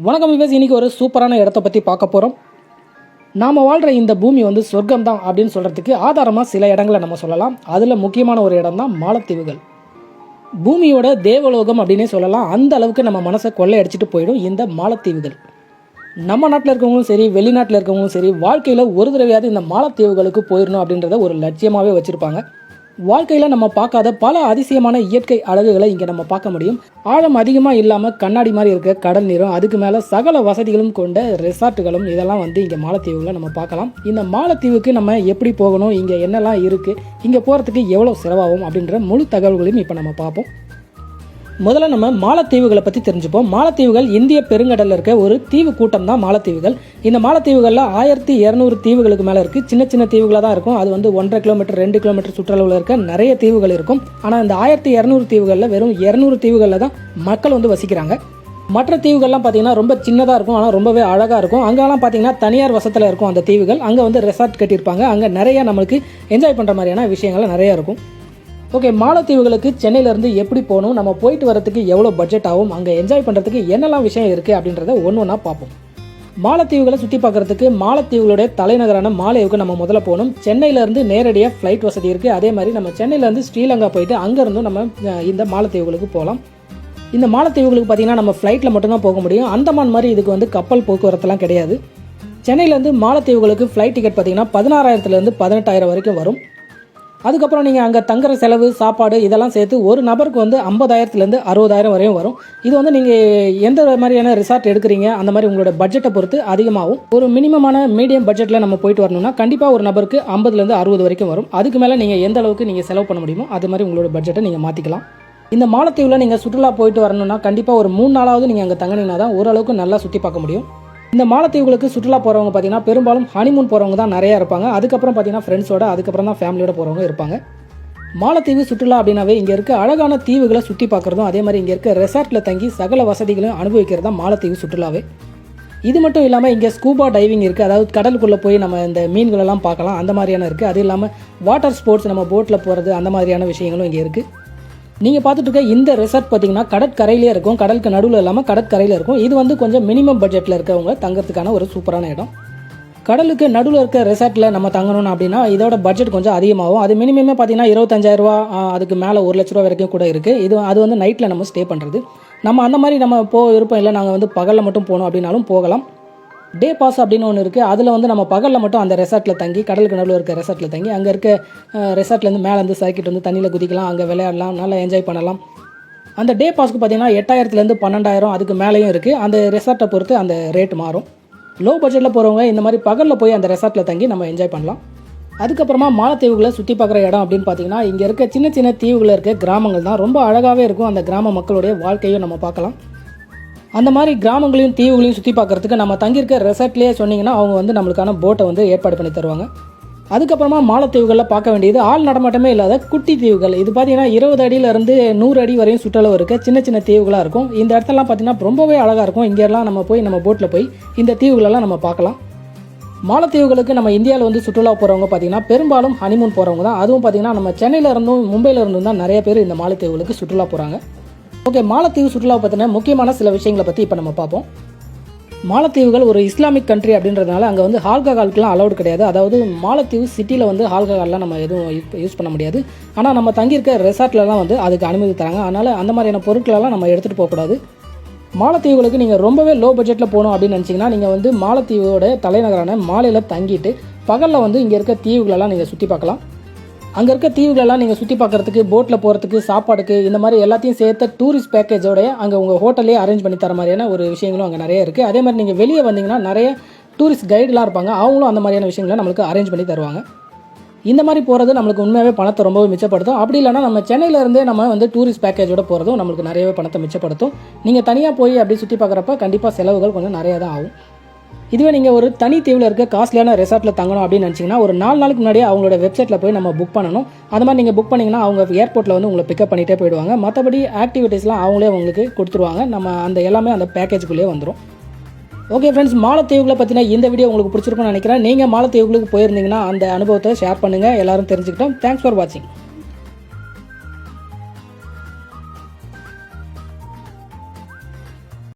வணக்கம் விவேஸ். இன்றைக்கி ஒரு சூப்பரான இடத்த பற்றி பார்க்க போகிறோம். நாம் வாழ்கிற இந்த பூமி வந்து சொர்க்கம் தான் அப்படின்னு சொல்கிறதுக்கு ஆதாரமாக சில இடங்களை நம்ம சொல்லலாம். அதில் முக்கியமான ஒரு இடம் தான் மாலத்தீவுகள். பூமியோட தேவலோகம் அப்படின்னே சொல்லலாம். அந்த அளவுக்கு நம்ம மனசை கொள்ளையடிச்சிட்டு போயிடும் இந்த மாலத்தீவுகள். நம்ம நாட்டில் இருக்கவங்களும் சரி, வெளிநாட்டில் இருக்கவங்களும் சரி, வாழ்க்கையில் ஒரு தடவையாவது இந்த மாலத்தீவுகளுக்கு போயிடணும் அப்படின்றத ஒரு லட்சியமாகவே வச்சுருப்பாங்க. வாழ்க்கையில் நம்ம பார்க்காத பல அதிசயமான இயற்கை அழகுகளை இங்கே நம்ம பார்க்க முடியும். ஆழம் அதிகமாக இல்லாமல் கண்ணாடி மாதிரி இருக்க கடல் நீரும், அதுக்கு மேலே சகல வசதிகளும் கொண்ட ரெசார்ட்டுகளும் இதெல்லாம் வந்து இங்கே மாலத்தீவுகளில் நம்ம பார்க்கலாம். இந்த மாலத்தீவுக்கு நம்ம எப்படி போகணும், இங்கே என்னெல்லாம் இருக்குது, இங்கே போகிறதுக்கு எவ்வளோ செலவாகும் அப்படின்ற முழு தகவல்களையும் இப்போ நம்ம பார்ப்போம். முதல்ல நம்ம மாலத்தீவுகளை பற்றி தெரிஞ்சுப்போம். மாலத்தீவுகள் இந்திய பெருங்கடலில் இருக்க ஒரு தீவு கூட்டம் தான் மாலத்தீவுகள். இந்த மாலத்தீவுகளில் 1200 தீவுகளுக்கு மேலே இருக்குது. சின்ன சின்ன தீவுகளாக தான் இருக்கும். அது வந்து 1.5 கிலோமீட்டர் 2 கிலோமீட்டர் சுற்றளவில் இருக்க நிறைய தீவுகள் இருக்கும். ஆனால் இந்த 1200 தீவுகளில் வெறும் 200 தீவுகளில் தான் மக்கள் வந்து வசிக்கிறாங்க. மற்ற தீவுகள்லாம் பார்த்தீங்கன்னா ரொம்ப சின்னதாக இருக்கும், ஆனால் ரொம்பவே அழகாக இருக்கும். அங்கெல்லாம் பார்த்தீங்கன்னா தனியார் வசத்தில் இருக்கும் அந்த தீவுகள். அங்கே வந்து ரெசார்ட் கட்டியிருப்பாங்க. அங்கே நிறையா நம்மளுக்கு என்ஜாய் பண்ணுற மாதிரியான விஷயங்கள் நிறையா இருக்கும். ஓகே, மாலத்தீவுகளுக்கு சென்னையிலேருந்து எப்படி போகணும், நம்ம போயிட்டு வரதுக்கு எவ்வளோ பட்ஜெட் ஆகும், அங்கே என்ஜாய் பண்ணுறதுக்கு என்னெல்லாம் விஷயம் இருக்குது அப்படின்றத ஒன்று ஒன்றா பார்ப்போம். மாலத்தீவுகளை சுற்றி பார்க்குறதுக்கு மாலத்தீவுகளுடைய தலைநகரான மாலேவுக்கு நம்ம முதல்ல போகணும். சென்னையிலேருந்து நேரடியாக ஃப்ளைட் வசதி இருக்குது. அதே மாதிரி நம்ம சென்னையிலேருந்து ஸ்ரீலங்கா போயிட்டு அங்கேருந்தும் நம்ம இந்த மாலத்தீவுகளுக்கு போகலாம். இந்த மாலத்தீவுகளுக்கு பார்த்திங்கன்னா நம்ம ஃப்ளைட்டில் மட்டும்தான் போக முடியும். அந்தமான் மாதிரி இதுக்கு வந்து கப்பல் போக்குவரத்துலாம் கிடையாது. சென்னையிலேருந்து மாலத்தீவுகளுக்கு ஃப்ளைட் டிக்கெட் பார்த்திங்கன்னா 16,000 18,000 வரைக்கும் வரும். அதுக்கப்புறம் நீங்கள் அங்கே தங்குற செலவு, சாப்பாடு இதெல்லாம் சேர்த்து ஒரு நபருக்கு வந்து 50,000 60,000 வரையும் வரும். இது வந்து நீங்கள் எந்த மாதிரியான ரிசார்ட் எடுக்கிறீங்க அந்த மாதிரி உங்களோட பட்ஜெட்டை பொறுத்து அதிகமாகும். ஒரு மினிமமான மீடியம் பட்ஜெட்டில் நம்ம போயிட்டு வரணும்னா கண்டிப்பாக ஒரு நபருக்கு 50 60 வரைக்கும் வரும். அதுக்கு மேலே நீங்கள் எந்த அளவுக்கு நீங்கள் செலவு பண்ண முடியுமோ அது மாதிரி உங்களோட பட்ஜெட்டை நீங்கள் மாற்றிக்கலாம். இந்த மாலத்தீவில் நீங்கள் சுற்றுலா போயிட்டு வரணும்னா கண்டிப்பாக ஒரு 3 நாளாவது நீங்கள் அங்கே தங்கினீங்கன்னா தான் ஓரளவுக்கு நல்லா சுற்றி பார்க்க முடியும். இந்த மாலத்தீவுகளுக்கு சுற்றுலா போகிறவங்க பார்த்தீங்கன்னா பெரும்பாலும் ஹனிமூன் போகிறவங்க தான் நிறையா இருப்பாங்க. அதுக்கப்புறம் பார்த்தீங்கன்னா ஃப்ரெண்ட்ஸோட, அதுக்கப்புறம் தான் ஃபேமிலியோட போகிறவங்க இருப்பாங்க. மாலத்தீவு சுற்றுலா அப்படின்னாவே இங்கே இருக்க அழகான தீவுகளை சுற்றி பார்க்குறதும், அதே மாதிரி இங்கே இருக்க ரெசார்ட்டில் தங்கி சகல வசதிகளும் அனுபவிக்கிறது தான் மாலத்தீவு சுற்றுலாவே. இது மட்டும் இல்லாமல் இங்கே ஸ்கூபா டைவிங் இருக்குது. அதாவது கடலுக்குள்ளே போய் நம்ம இந்த மீன்களெல்லாம் பார்க்கலாம், அந்த மாதிரியான இருக்குது. அது இல்லாமல் வாட்டர் ஸ்போர்ட்ஸ், நம்ம போட்டில் போகிறது, அந்த மாதிரியான விஷயங்களும் இங்கே இருக்குது. நீங்கள் பார்த்துட்டு இருக்க இந்த ரெசார்ட் பார்த்தீங்கன்னா கடற்கரையிலே இருக்கும். கடலுக்கு நடுவில் இல்லாமல் கடற்கரையில் இருக்கும். இது வந்து கொஞ்சம் மினிமம் பட்ஜெட்டில் இருக்கவங்க தங்கிறதுக்கான ஒரு சூப்பரான இடம். கடலுக்கு நடுவில் இருக்க ரெசார்ட்டில் நம்ம தங்கணும் அப்படின்னா இதோட பட்ஜெட் கொஞ்சம் அதிகமாகும். அது மினிமமே பார்த்தீங்கன்னா 25,000 ரூபா, அதுக்கு மேலே 1,00,000 ரூபா வரைக்கும் கூட இருக்குது. அது வந்து நைட்டில் நம்ம ஸ்டே பண்ணுறது. நம்ம அந்த மாதிரி நம்ம இருப்போம், இல்லை நாங்கள் வந்து பகலில் மட்டும் போகணும் அப்படின்னாலும் போகலாம். டே பாஸ் அப்படின்னு ஒன்று இருக்குது. அதில் வந்து நம்ம பகலில் மட்டும் அந்த ரெசார்ட்டில் தங்கி, கடலுக்கு நடுவில் இருக்க ரெசார்ட்டில் தங்கி, அங்கே இருக்க ரெசார்ட்லேருந்து மேலேருந்து சர்க்கிட் வந்து தண்ணியில் குதிக்கலாம், அங்கே விளையாடலாம், நல்லா என்ஜாய் பண்ணலாம். அந்த டே பாஸ்க்கு பார்த்தீங்கன்னா 8,000 12,000 அதுக்கு மேலேயும் இருக்குது. அந்த ரெசார்ட்டை பொறுத்து அந்த ரேட் மாறும். லோ பட்ஜெட்டில் போகிறவங்க இந்த மாதிரி பகலில் போய் அந்த ரெசார்ட்டில் தங்கி நம்ம என்ஜாய் பண்ணலாம். அதுக்கப்புறமா மாலத்தீவுகளை சுற்றி பார்க்குற இடம் அப்படின்னு பார்த்தீங்கன்னா இங்கே இருக்க சின்ன சின்ன தீவுகளில் இருக்க கிராமங்கள் தான் ரொம்ப அழகாகவே இருக்கும். அந்த கிராம மக்களுடைய வாழ்க்கையும் நம்ம பார்க்கலாம். அந்த மாதிரி கிராமங்களையும் தீவுகளையும் சுற்றி பார்க்குறதுக்கு நம்ம தங்கியிருக்க ரெசார்ட்லேயே சொன்னீங்கன்னா அவங்க வந்து நம்மளுக்கான போட்டை வந்து ஏற்பாடு பண்ணி தருவாங்க. அதுக்கப்புறமா மாலத்தீவுகளில் பார்க்க வேண்டியது ஆள் நடமாட்டமே இல்லாத குட்டி தீவுகள். இது பார்த்தீங்கன்னா 20 அடியிலேருந்து 100 அடி வரையும் சுற்றளவு இருக்க சின்ன சின்ன தீவுகளாக இருக்கும். இந்த இடத்தெல்லாம் பார்த்தீங்கன்னா ரொம்பவே அழகாக இருக்கும். இங்கெல்லாம் நம்ம போய் நம்ம போட்டில் போய் இந்த தீவுகளெல்லாம் நம்ம பார்க்கலாம். மாலத்தீவுகளுக்கு நம்ம இந்தியாவில் வந்து சுற்றுலா போகிறவங்க பார்த்தீங்கன்னா பெரும்பாலும் ஹனிமூன் போகிறவங்க தான். அதுவும் பார்த்தீங்கன்னா நம்ம சென்னையில் இருந்தும் மும்பையில் இருந்தும் தான் நிறைய பேர் இந்த மாலத்தீவுகளுக்கு சுற்றுலா போகிறாங்க. ஓகே, மாலத்தீவு சுற்றுலாவை பற்றின முக்கியமான சில விஷயங்களை பற்றி இப்போ நம்ம பார்ப்போம். மாலத்தீவுகள் ஒரு இஸ்லாமிக் கண்ட்ரி அப்படின்றதுனால அங்கே வந்து ஆல்கஹாலுக்குலாம் அலௌடு கிடையாது. அதாவது மாலத்தீவு சிட்டியில் வந்து ஆல்கஹால்லாம் நம்ம எதுவும் யூஸ் பண்ண முடியாது. ஆனால் நம்ம தங்கியிருக்க ரெசார்ட்லலாம் வந்து அதுக்கு அனுமதி தராங்க. அதனால் அந்த மாதிரியான பொருட்களெல்லாம் நம்ம எடுத்துகிட்டு போகக்கூடாது. மாலத்தீவுகளுக்கு நீங்கள் ரொம்பவே லோ பட்ஜெட்டில் போகணும் அப்படின்னு நினச்சிங்கன்னா நீங்கள் வந்து மாலத்தீவோட தலைநகரான மாலேயில் தங்கிட்டு பகலில் வந்து இங்கே இருக்க தீவுகளெல்லாம் நீங்கள் சுற்றி பார்க்கலாம். அங்கே இருக்க தீவுகளெல்லாம் நீங்கள் சுற்றி பார்க்குறதுக்கு, போட்டில் போகிறதுக்கு, சாப்பாடுக்கு, இந்த மாதிரி எல்லாத்தையும் சேர்த்த டூரிஸ்ட் பேக்கேஜோடைய அங்கே உங்கள் ஹோட்டல்லே அரேஞ்ச் பண்ணி தர மாதிரியான ஒரு விஷயங்களும் அங்கே நிறைய இருக்குது. அதே மாதிரி நீங்கள் வெளியே வந்தீங்கன்னா நிறைய டூரிஸ்ட் கைடெலாம் இருப்பாங்க. அவங்களும் அந்த மாதிரியான விஷயங்களை நம்மளுக்கு அரேஞ்ச் பண்ணி தருவாங்க. இந்த மாதிரி போகிறது நம்மளுக்கு உண்மையாகவே பணத்தை ரொம்பவே மிச்சப்படுத்தும். அப்படி இல்லைனா நம்ம சென்னையிலேருந்தே நம்ம வந்து டூரிஸ்ட் பேக்கேஜோட போகிறதும் நம்மளுக்கு நிறையவே பணத்தை மிச்சப்படுத்தும். நீங்கள் தனியாக போய் அப்படி சுற்றி பார்க்குறப்ப கண்டிப்பாக செலவுகள் கொஞ்சம் நிறையா தான் ஆகும். இதுவே நீங்கள் ஒரு தனி தீவில் இருக்க காஸ்ட்லியான ரெசார்ட்டில் தங்கணும் அப்படின்னு நினச்சிங்கன்னா ஒரு 4 நாளுக்கு முன்னாடியே அவங்களோட வெப்சைட்டில் போய் நம்ம புக் பண்ணணும். அது மாதிரி நீங்கள் புக் பண்ணிங்கன்னா அவங்க ஏர்போர்ட்டில் வந்து உங்களை பிக்கப் பண்ணிகிட்டே போயிடுவாங்க. மற்றபடி ஆக்டிவிட்டீஸ்லாம் அவங்களே உங்களுக்கு கொடுத்துருவாங்க. நம்ம அந்த எல்லாமே அந்த பேக்கேஜுக்குள்ளேயே வந்துடும். ஓகே ஃப்ரெண்ட்ஸ், மாலத்தீவுகளை பற்றின இந்த வீடியோ உங்களுக்கு பிடிச்சிருக்குன்னு நினைக்கிறேன். நீங்கள் மாலத்தீவுகளுக்கு போயிருந்தீங்கன்னா அந்த அனுபவத்தை ஷேர் பண்ணுங்கள், எல்லோரும் தெரிஞ்சுக்கிட்டோம். தேங்க்ஸ் ஃபார் வாட்சிங்.